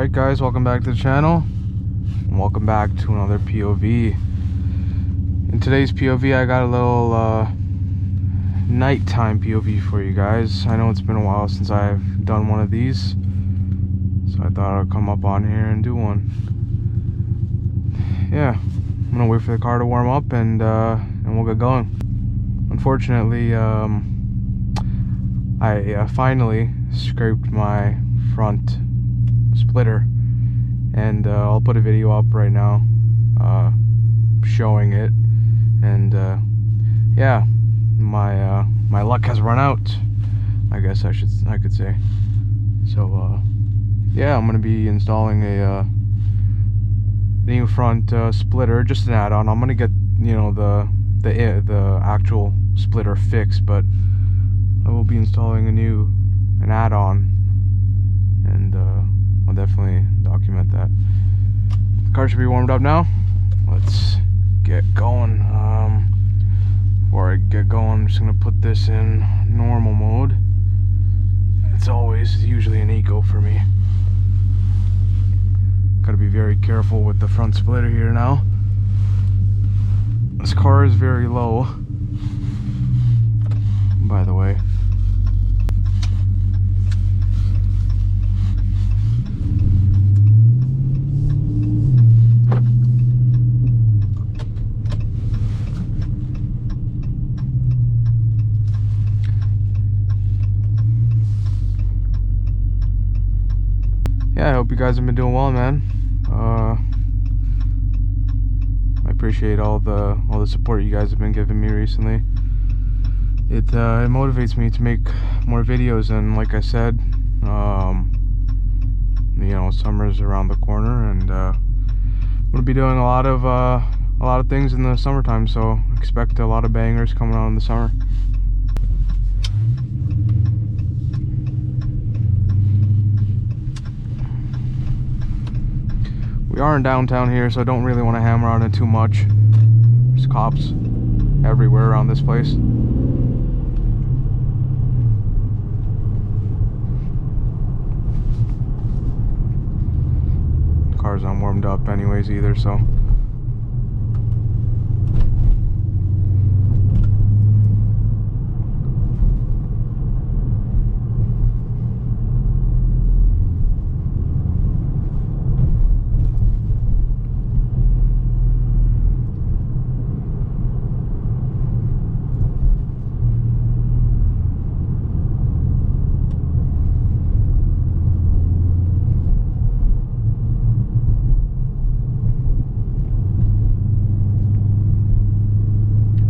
Alright guys, welcome back to the channel, and welcome back to another POV. In today's POV I got a little nighttime POV for you guys. I know it's been a while since I've done one of these, so I thought I'd come up on here and do one. Yeah, I'm gonna wait for the car to warm up and we'll get going. Unfortunately, I finally scraped my front splitter, and I'll put a video up right now showing it. And yeah, my luck has run out, I guess I could say. So yeah, I'm gonna be installing a new front splitter, just an add-on. I'm gonna get, you know, the actual splitter fixed, but I will be installing an add-on, and I'll definitely document that. The car should be warmed up now. Let's get going. Before I get going, I'm just gonna put this in normal mode. It's usually an eco for me. Gotta be very careful with the front splitter here now. This car is very low, by the way. Yeah, I hope you guys have been doing well, man. I appreciate all the support you guys have been giving me recently. It motivates me to make more videos, and like I said, you know, summer's around the corner, and I'm gonna be doing a lot of things in the summertime, so expect a lot of bangers coming out in the summer. We are in downtown here, so I don't really want to hammer on it too much. There's cops everywhere around this place. The car's not warmed up anyways either, so.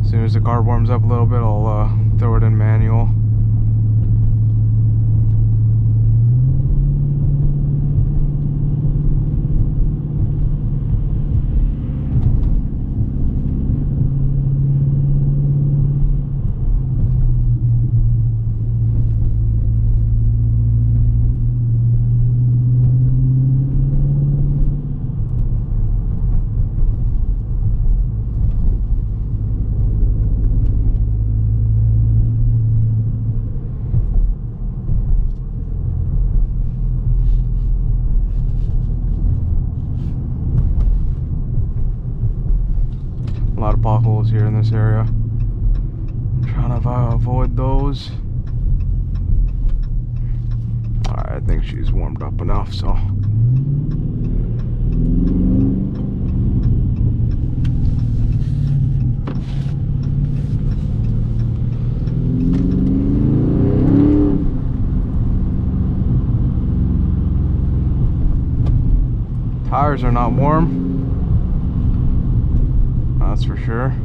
As soon as the car warms up a little bit, I'll throw it in manual. A lot of potholes here in this area. I'm trying to avoid those. Alright, I think she's warmed up enough, so. Tires are not warm, that's for sure.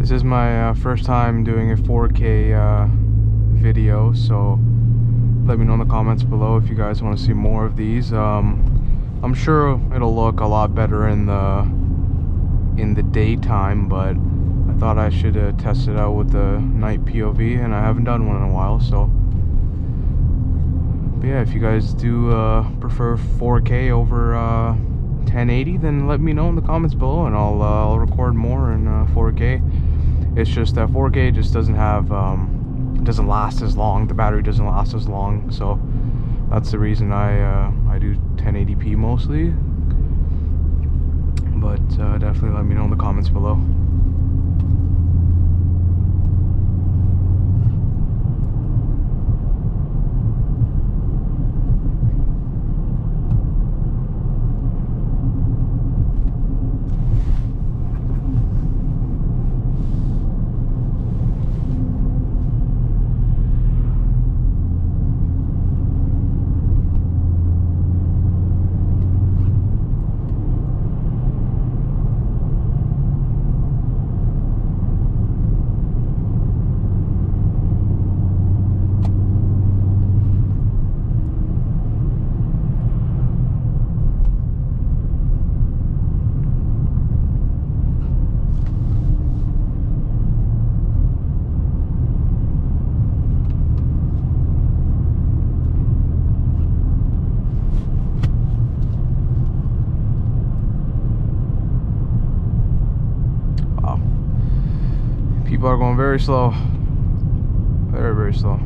This is my first time doing a 4K video, so let me know in the comments below if you guys want to see more of these. I'm sure it'll look a lot better in the daytime, but I thought I should test it out with the night POV, and I haven't done one in a while. So, but yeah, if you guys do prefer 4K over 1080, then let me know in the comments below, and I'll record more in 4K. It's just that 4K just doesn't have doesn't last as long. The battery doesn't last as long, so that's the reason I do 1080p mostly. But definitely let me know in the comments below. People are going very slow. Very, very slow.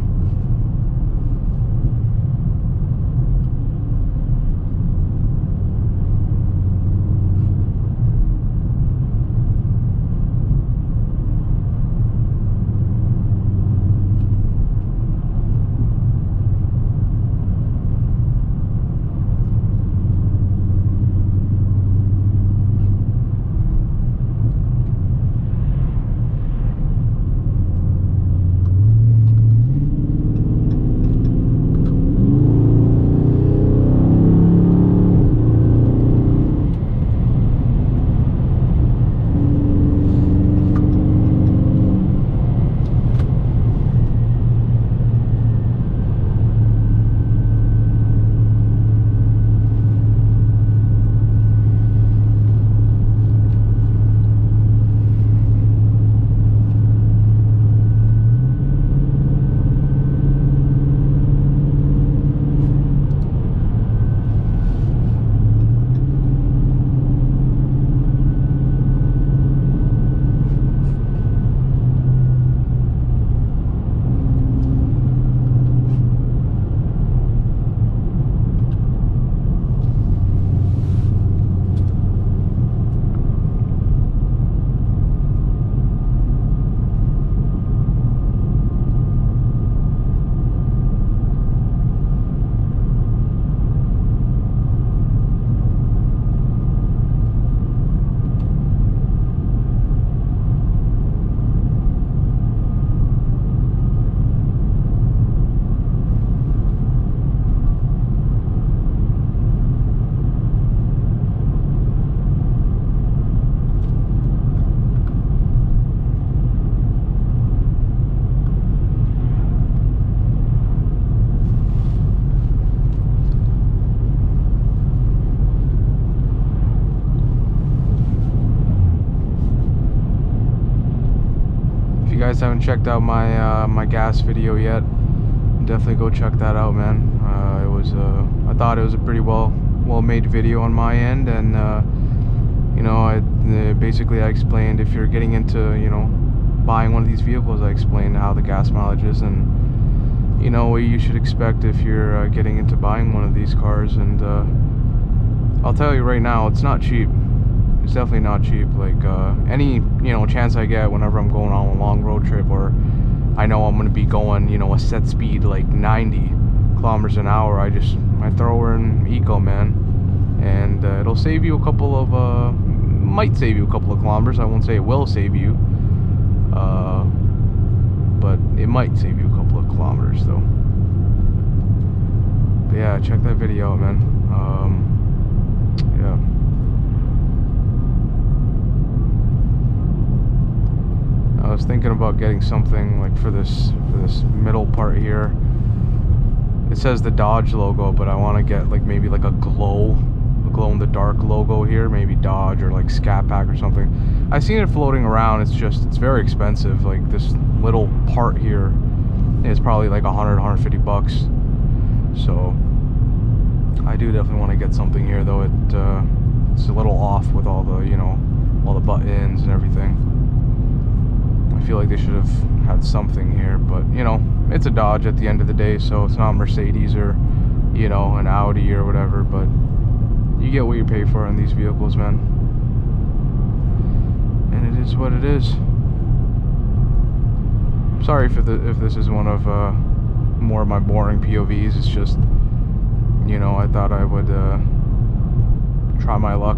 Guys haven't checked out my my gas video yet, definitely go check that out, man. I thought it was a pretty well made video on my end, and you know, basically I explained, if you're getting into, you know, buying one of these vehicles, I explained how the gas mileage is, and you know what you should expect if you're getting into buying one of these cars. And I'll tell you right now, it's not cheap. It's definitely not cheap. Like any, you know, chance I get whenever I'm going on a long road trip, or I know I'm gonna be going, you know, a set speed like 90 kilometers an hour, I throw her in eco, man, and it'll save you a couple of might save you a couple of kilometers. I won't say it will save you, but it might save you a couple of kilometers though. But yeah, check that video out, man. Yeah. was thinking about getting something like for this middle part here. It says the Dodge logo, but I want to get like maybe like a glow in the dark logo here, maybe Dodge or like ScatPack or something. I've seen it floating around. It's very expensive. Like this little part here is probably like 150 bucks. So I do definitely want to get something here, though it's a little off with all the, you know, all the buttons and everything. I feel like they should have had something here, but you know, it's a Dodge at the end of the day, so it's not Mercedes or, you know, an Audi or whatever, but you get what you pay for in these vehicles, man. And it is what it is. Sorry if this is one of more of my boring POVs. It's just, you know, I thought I would try my luck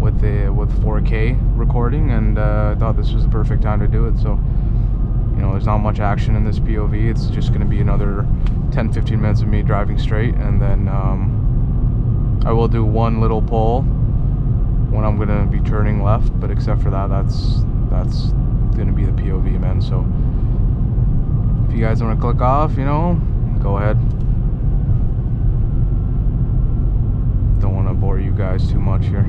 with 4K recording, and I thought this was the perfect time to do it. So, you know, there's not much action in this POV. It's just going to be another 10-15 minutes of me driving straight, and then I will do one little pull when I'm going to be turning left, but except for that, that's going to be the POV, man. So if you guys want to click off, you know, go ahead. Don't want to bore you guys too much here.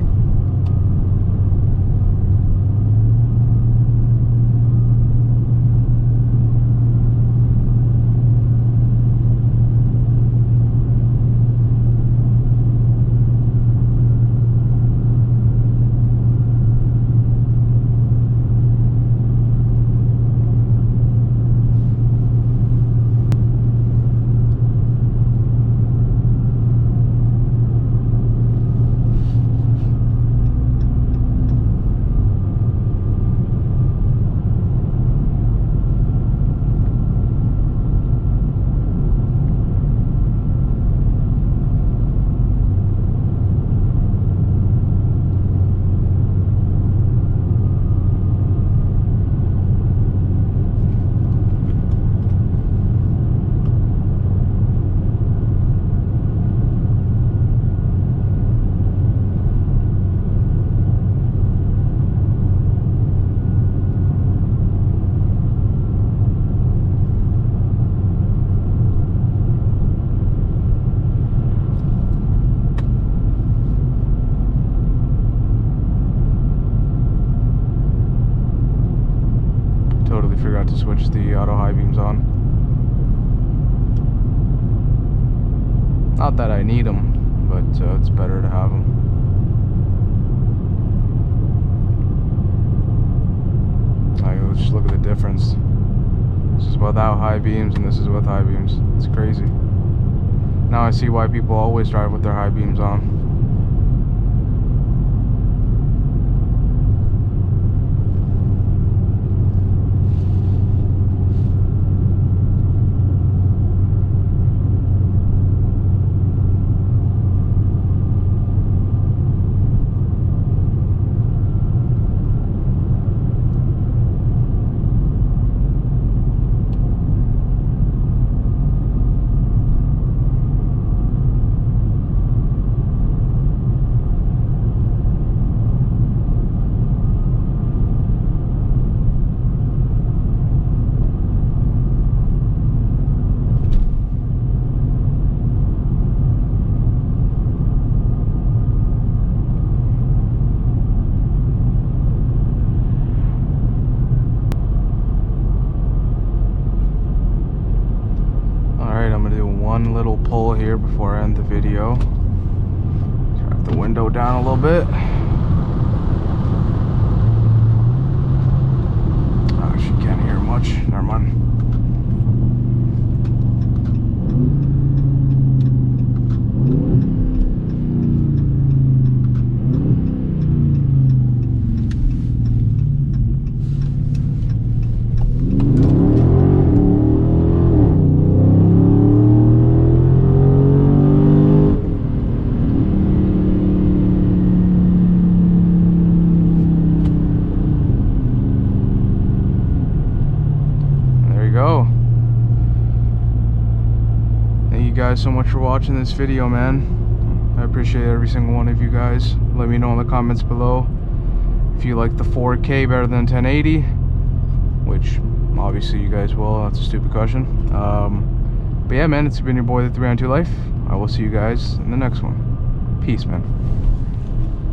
Forgot to switch the auto high beams on. Not that I need them, but it's better to have them. Let's just look at the difference. This is without high beams, and this is with high beams. It's crazy. Now I see why people always drive with their high beams on. One little pull here before I end the video. Drop the window down a little bit. Oh, she can't hear much. Never mind. Guys so much for watching this video, man. I appreciate every single one of you guys. Let me know in the comments below if you like the 4K better than 1080, which obviously you guys will. That's a stupid question. But yeah, man, it's been your boy, the 3-on-2 Life. I will see you guys in the next one. Peace, man.